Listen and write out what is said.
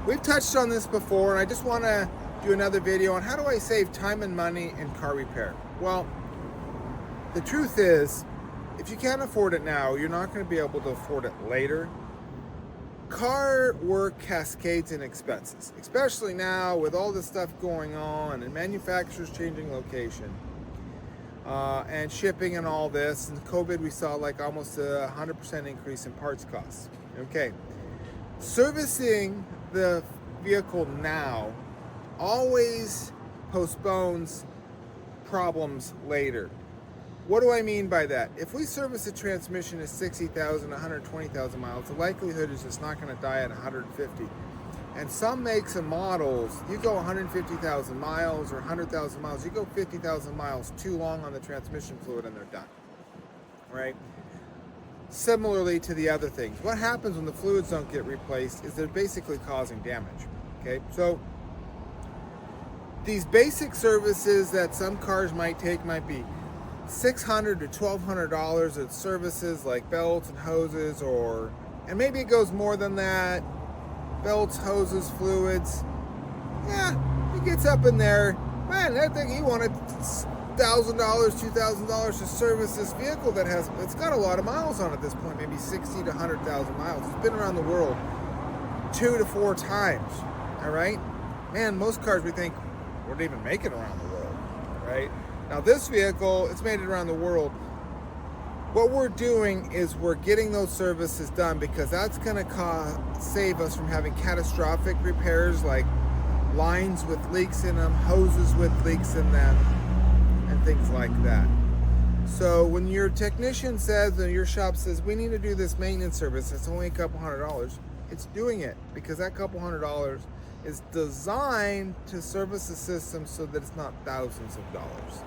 We've touched on this before, and I just want to do another video on how do I save time and money in car repair. Well, the truth is, if you can't afford it now, you're not going to be able to afford it later. Car work cascades in expenses, especially now with all this stuff going on and manufacturers changing location and shipping and all this. And COVID, we saw like almost a 100% increase in parts costs. Okay, servicing the vehicle now always postpones problems later. What do I mean by that? If we service a transmission at 60,000, 120,000 miles, the likelihood is it's not going to die at 150. And some makes and models, you go 150,000 miles or 100,000 miles, you go 50,000 miles too long on the transmission fluid and they're done, right? Similarly to the other things. What happens when the fluids don't get replaced is they're basically causing damage, okay? So these basic services that some cars might take might be $600 to $1,200 at services like belts and hoses, and maybe it goes more than that. Belts, hoses, fluids. Yeah, it gets up in there. Man, I think he wanted $1,000, $2,000 to service this vehicle it's got a lot of miles on it at this point, maybe 60 to 100,000 miles. It's been around the world 2 to 4 times. All right, man, most cars we think wouldn't even make it around the world, right? Now this vehicle, it's made it around the world. What we're doing is we're getting those services done because that's going to save us from having catastrophic repairs like lines with leaks in them, hoses with leaks in them, and things like that. So when your technician says, or your shop says, we need to do this maintenance service, it's only a couple $100, it's doing it because that couple $100 is designed to service the system so that it's not thousands of dollars.